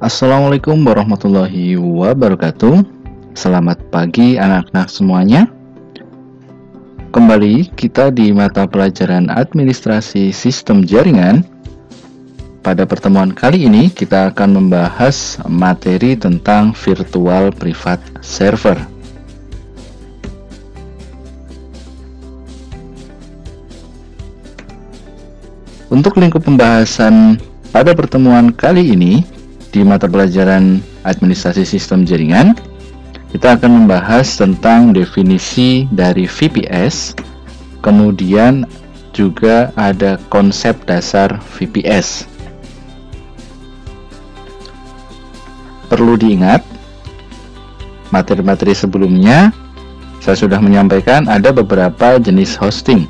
Assalamualaikum warahmatullahi wabarakatuh. Selamat pagi anak-anak semuanya. Kembali kita di mata pelajaran Administrasi Sistem Jaringan. Pada pertemuan kali ini kita akan membahas materi tentang Virtual Private Server. Untuk lingkup pembahasan pada pertemuan kali ini di mata pelajaran Administrasi Sistem Jaringan, kita akan membahas tentang definisi dari VPS, kemudian juga ada konsep dasar VPS. Perlu diingat, materi-materi sebelumnya saya sudah menyampaikan ada beberapa jenis hosting.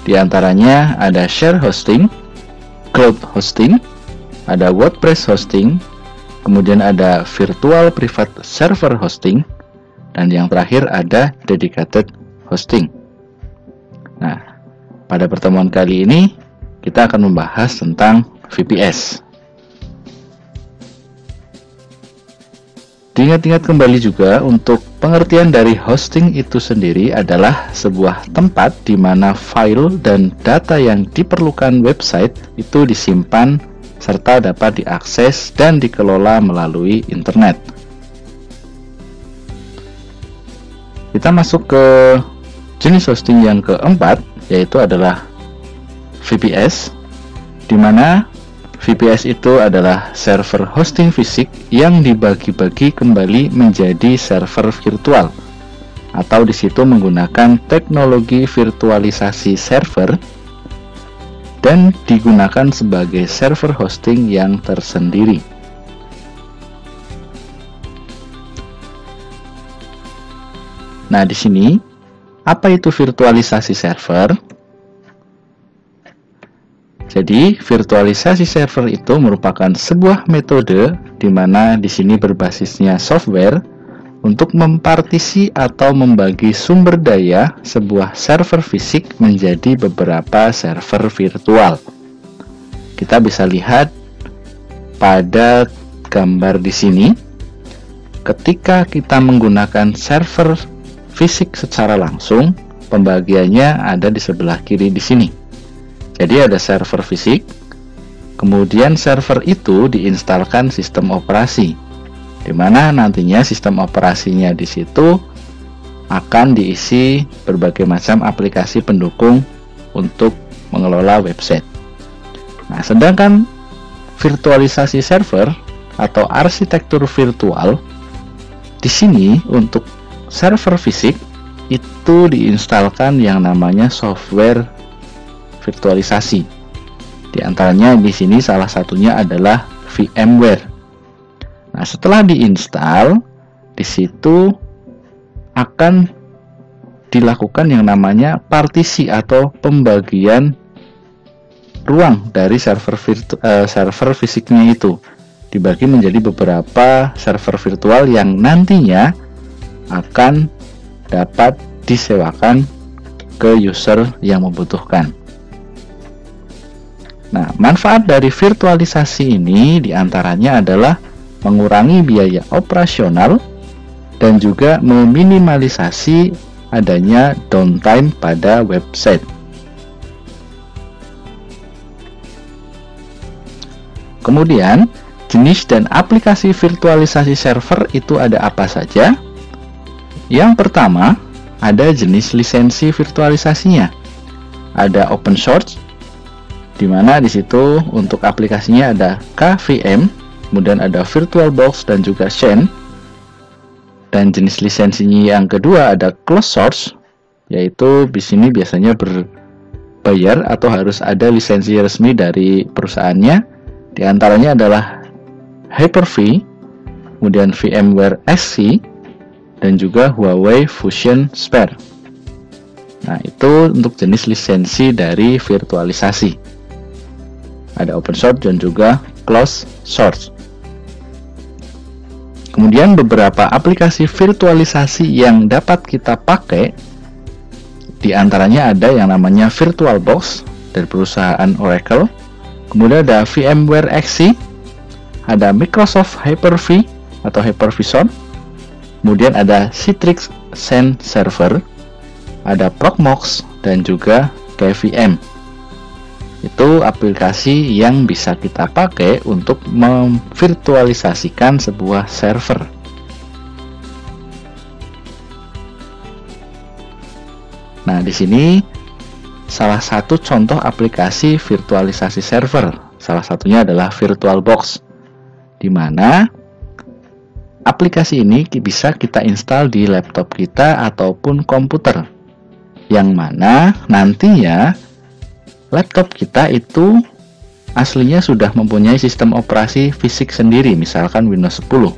Di antaranya ada share hosting, cloud hosting, ada WordPress hosting, kemudian ada virtual private server hosting, dan yang terakhir ada dedicated hosting. Nah, pada pertemuan kali ini kita akan membahas tentang VPS. Diingat-ingat kembali juga, untuk pengertian dari hosting itu sendiri adalah sebuah tempat di mana file dan data yang diperlukan website itu disimpan serta dapat diakses dan dikelola melalui internet. Kita masuk ke jenis hosting yang keempat, yaitu adalah VPS, di mana VPS itu adalah server hosting fisik yang dibagi-bagi kembali menjadi server virtual, atau di situ menggunakan teknologi virtualisasi server dan digunakan sebagai server hosting yang tersendiri. Nah, di sini apa itu virtualisasi server? Jadi, virtualisasi server itu merupakan sebuah metode di mana di sini berbasisnya software untuk mempartisi atau membagi sumber daya sebuah server fisik menjadi beberapa server virtual. Kita bisa lihat pada gambar di sini, ketika kita menggunakan server fisik secara langsung, pembagiannya ada di sebelah kiri di sini. Jadi ada server fisik, kemudian server itu diinstalkan sistem operasi, di mana nantinya sistem operasinya di situ akan diisi berbagai macam aplikasi pendukung untuk mengelola website. Nah, sedangkan virtualisasi server atau arsitektur virtual di sini untuk server fisik itu diinstalkan yang namanya software virtualisasi. Di antaranya di sini salah satunya adalah VMware. Nah, setelah diinstal, di situ akan dilakukan yang namanya partisi atau pembagian ruang dari server fisiknya itu. Dibagi menjadi beberapa server virtual yang nantinya akan dapat disewakan ke user yang membutuhkan. Nah, manfaat dari virtualisasi ini diantaranya adalah mengurangi biaya operasional dan juga meminimalisasi adanya downtime pada website. Kemudian, jenis dan aplikasi virtualisasi server itu ada apa saja? Yang pertama, ada jenis lisensi virtualisasinya. Ada open source, di mana di situ untuk aplikasinya ada KVM, kemudian ada VirtualBox dan juga Xen. Dan jenis lisensinya yang kedua ada closed source, yaitu di sini biasanya berbayar atau harus ada lisensi resmi dari perusahaannya. Di antaranya adalah Hyper-V, kemudian VMware SC, dan juga Huawei Fusion Sphere. Nah, itu untuk jenis lisensi dari virtualisasi. Ada open source dan juga closed source. Kemudian beberapa aplikasi virtualisasi yang dapat kita pakai, di antaranya ada yang namanya VirtualBox dari perusahaan Oracle, kemudian ada VMware XC, ada Microsoft Hyper-V atau Hyper-V, kemudian ada Citrix Xen Server, ada Proxmox, dan juga KVM. Itu aplikasi yang bisa kita pakai untuk memvirtualisasikan sebuah server. Nah, di sini salah satu contoh aplikasi virtualisasi server. Salah satunya adalah VirtualBox, di mana aplikasi ini bisa kita install di laptop kita ataupun komputer, yang mana nantinya laptop kita itu aslinya sudah mempunyai sistem operasi fisik sendiri, misalkan Windows 10.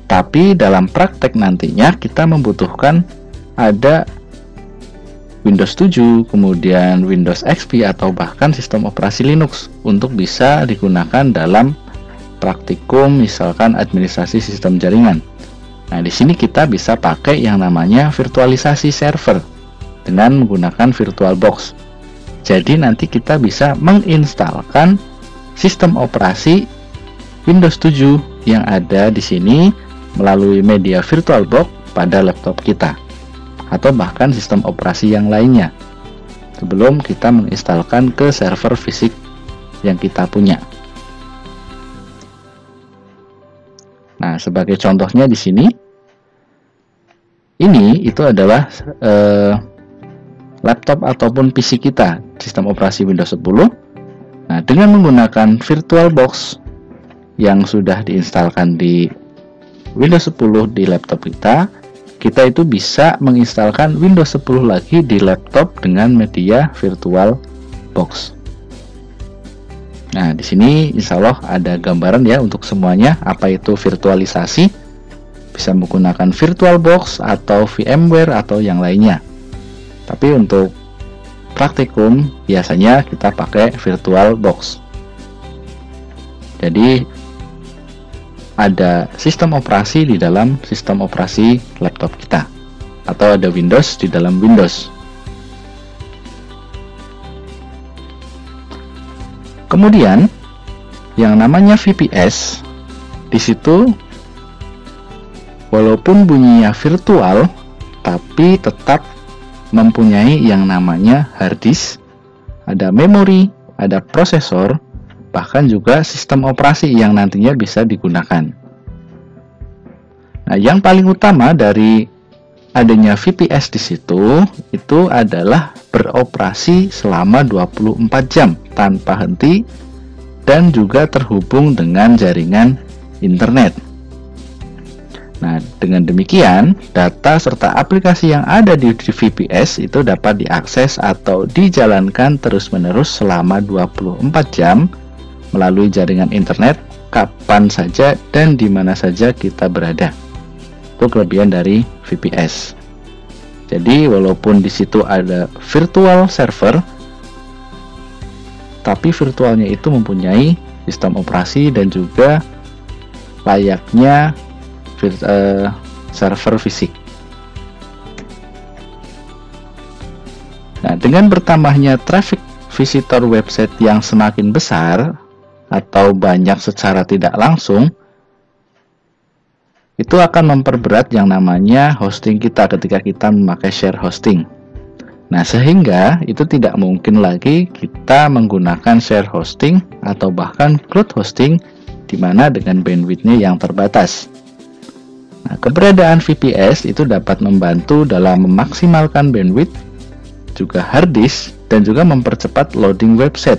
Tapi dalam praktek nantinya kita membutuhkan ada Windows 7, kemudian Windows XP, atau bahkan sistem operasi Linux untuk bisa digunakan dalam praktikum, misalkan administrasi sistem jaringan. Nah, di sini kita bisa pakai yang namanya virtualisasi server dengan menggunakan VirtualBox. Jadi nanti kita bisa menginstalkan sistem operasi Windows 7 yang ada di sini melalui media VirtualBox pada laptop kita, atau bahkan sistem operasi yang lainnya, sebelum kita menginstalkan ke server fisik yang kita punya. Nah, sebagai contohnya di sini, ini itu adalah laptop ataupun PC kita, sistem operasi Windows 10. Nah, dengan menggunakan VirtualBox yang sudah diinstalkan di Windows 10 di laptop kita itu bisa menginstalkan Windows 10 lagi di laptop dengan media VirtualBox. Nah, di sini insya Allah ada gambaran ya untuk semuanya, apa itu virtualisasi. Bisa menggunakan VirtualBox atau VMware atau yang lainnya. Tapi untuk praktikum biasanya kita pakai VirtualBox. Jadi ada sistem operasi di dalam sistem operasi laptop kita, atau ada Windows di dalam Windows. Kemudian yang namanya VPS, di situ walaupun bunyinya virtual, tapi tetap mempunyai yang namanya hard disk, ada memori, ada prosesor, bahkan juga sistem operasi yang nantinya bisa digunakan. Nah, yang paling utama dari adanya VPS di situ itu adalah beroperasi selama 24 jam tanpa henti dan juga terhubung dengan jaringan internet. Nah, dengan demikian, data serta aplikasi yang ada di VPS itu dapat diakses atau dijalankan terus-menerus selama 24 jam melalui jaringan internet kapan saja dan di mana saja kita berada. Itu kelebihan dari VPS. Jadi, walaupun di situ ada virtual server, tapi virtualnya itu mempunyai sistem operasi dan juga layaknya server fisik. Nah, dengan bertambahnya traffic visitor website yang semakin besar atau banyak secara tidak langsung, itu akan memperberat yang namanya hosting kita ketika kita memakai share hosting. Nah, sehingga itu tidak mungkin lagi kita menggunakan share hosting atau bahkan cloud hosting di mana dengan bandwidth-nya yang terbatas. Nah, keberadaan VPS itu dapat membantu dalam memaksimalkan bandwidth, juga hard disk, dan juga mempercepat loading website,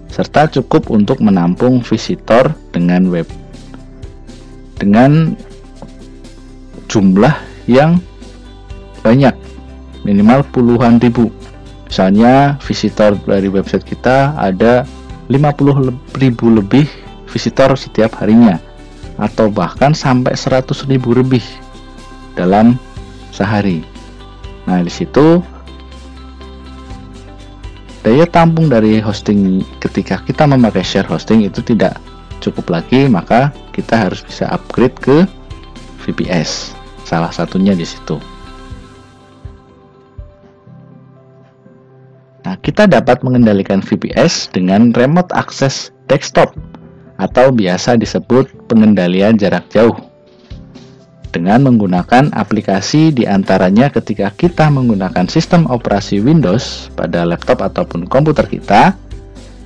serta cukup untuk menampung visitor dengan jumlah yang banyak, minimal puluhan ribu. Misalnya visitor dari website kita ada 50.000 lebih visitor setiap harinya, atau bahkan sampai 100.000 lebih dalam sehari. Nah, di situ daya tampung dari hosting ketika kita memakai share hosting itu tidak cukup lagi, maka kita harus bisa upgrade ke VPS. Salah satunya di situ. Nah, kita dapat mengendalikan VPS dengan remote access desktop atau biasa disebut pengendalian jarak jauh. Dengan menggunakan aplikasi diantaranya ketika kita menggunakan sistem operasi Windows pada laptop ataupun komputer kita,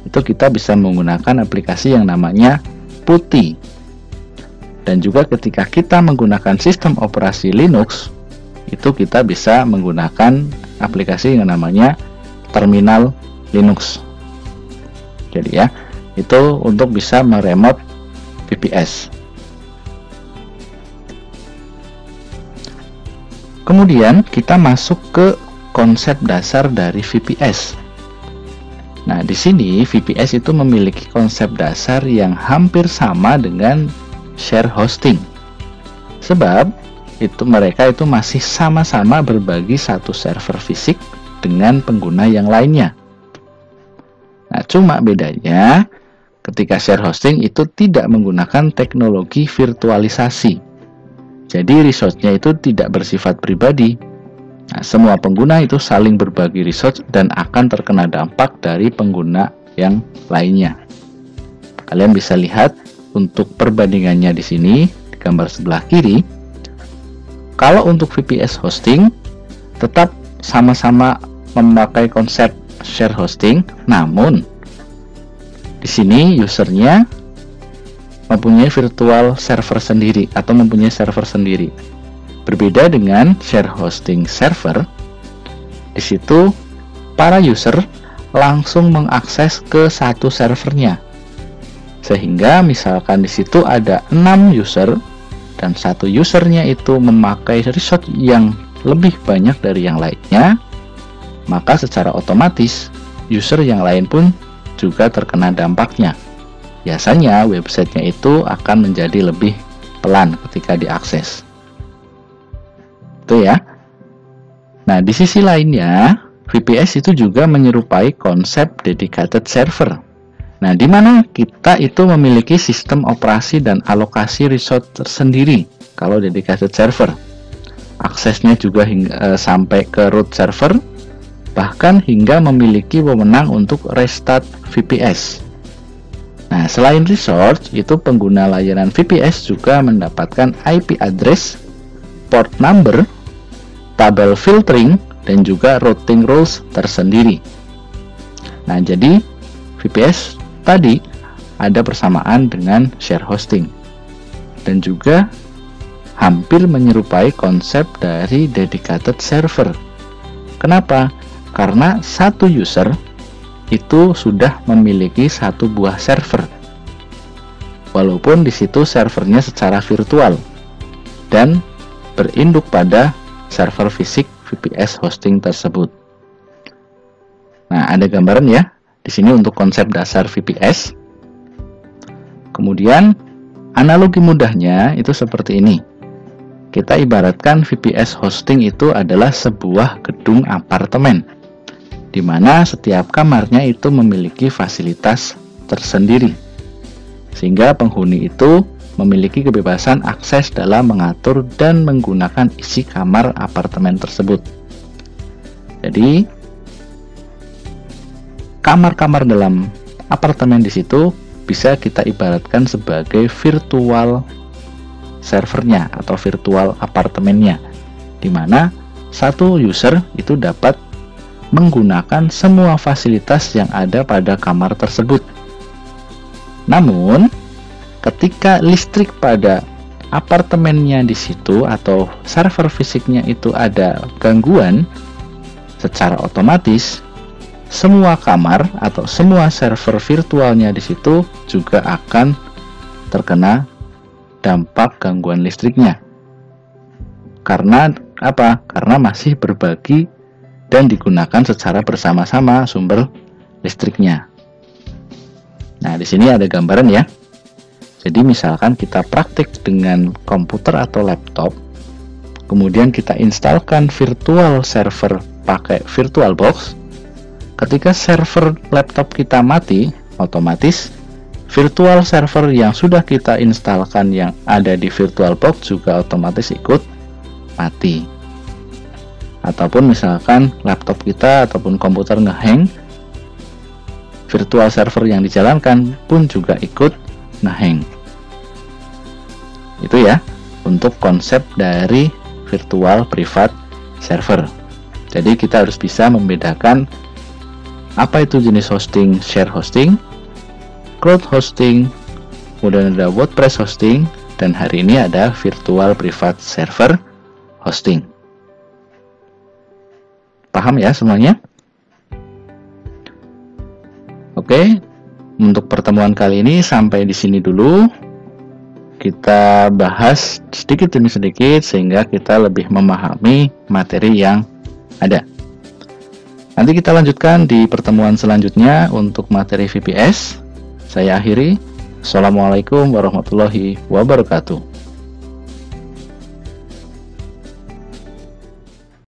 itu kita bisa menggunakan aplikasi yang namanya PuTTY. Dan juga ketika kita menggunakan sistem operasi Linux, itu kita bisa menggunakan aplikasi yang namanya Terminal Linux. Jadi ya, itu untuk bisa meremote VPS. Kemudian kita masuk ke konsep dasar dari VPS. Nah, di sini VPS itu memiliki konsep dasar yang hampir sama dengan share hosting. Sebab mereka itu masih sama-sama berbagi satu server fisik dengan pengguna yang lainnya. Nah, cuma bedanya ketika share hosting itu tidak menggunakan teknologi virtualisasi. Jadi resource-nya itu tidak bersifat pribadi. Nah, semua pengguna itu saling berbagi resource dan akan terkena dampak dari pengguna yang lainnya. Kalian bisa lihat untuk perbandingannya di sini di gambar sebelah kiri. Kalau untuk VPS hosting tetap sama-sama memakai konsep share hosting, namun di sini usernya mempunyai virtual server sendiri atau mempunyai server sendiri. Berbeda dengan share hosting server, di situ para user langsung mengakses ke satu servernya. Sehingga misalkan di situ ada 6 user dan satu usernya itu memakai resource yang lebih banyak dari yang lainnya, maka secara otomatis user yang lain pun juga terkena dampaknya. Biasanya websitenya itu akan menjadi lebih pelan ketika diakses. Itu ya. Nah, di sisi lainnya, VPS itu juga menyerupai konsep dedicated server. Nah, di mana kita itu memiliki sistem operasi dan alokasi resource tersendiri kalau dedicated server. Aksesnya juga sampai ke root server, bahkan hingga memiliki wewenang untuk restart VPS. Nah, selain resource, itu pengguna layanan VPS juga mendapatkan IP address, port number, tabel filtering, dan juga routing rules tersendiri. Nah, jadi VPS tadi ada persamaan dengan share hosting dan juga hampir menyerupai konsep dari dedicated server. Kenapa? Karena satu user itu sudah memiliki satu buah server, walaupun di situ servernya secara virtual dan berinduk pada server fisik VPS hosting tersebut. Nah, ada gambaran ya di sini untuk konsep dasar VPS. Kemudian analogi mudahnya itu seperti ini. Kita ibaratkan VPS hosting itu adalah sebuah gedung apartemen, di mana setiap kamarnya itu memiliki fasilitas tersendiri, sehingga penghuni itu memiliki kebebasan akses dalam mengatur dan menggunakan isi kamar apartemen tersebut. Jadi, kamar-kamar dalam apartemen di situ bisa kita ibaratkan sebagai virtual servernya atau virtual apartemennya, di mana satu user itu dapat menggunakan semua fasilitas yang ada pada kamar tersebut. Namun, ketika listrik pada apartemennya di situ atau server fisiknya itu ada gangguan, secara otomatis semua kamar atau semua server virtualnya di situ juga akan terkena dampak gangguan listriknya. Karena apa? Karena masih berbagi dan digunakan secara bersama-sama sumber listriknya. Nah, di sini ada gambaran ya. Jadi misalkan kita praktik dengan komputer atau laptop, kemudian kita instalkan virtual server pakai VirtualBox. Ketika server laptop kita mati, otomatis virtual server yang sudah kita instalkan yang ada di VirtualBox juga otomatis ikut mati. Ataupun misalkan laptop kita ataupun komputer ngehang, virtual server yang dijalankan pun juga ikut ngehang. Itu ya untuk konsep dari virtual private server. Jadi kita harus bisa membedakan apa itu jenis hosting, share hosting, cloud hosting, kemudian ada WordPress hosting, dan hari ini ada virtual private server hosting. Paham ya semuanya? Oke, untuk pertemuan kali ini sampai di sini dulu. Kita bahas sedikit demi sedikit sehingga kita lebih memahami materi yang ada. Nanti kita lanjutkan di pertemuan selanjutnya untuk materi VPS. Saya akhiri. Assalamualaikum warahmatullahi wabarakatuh.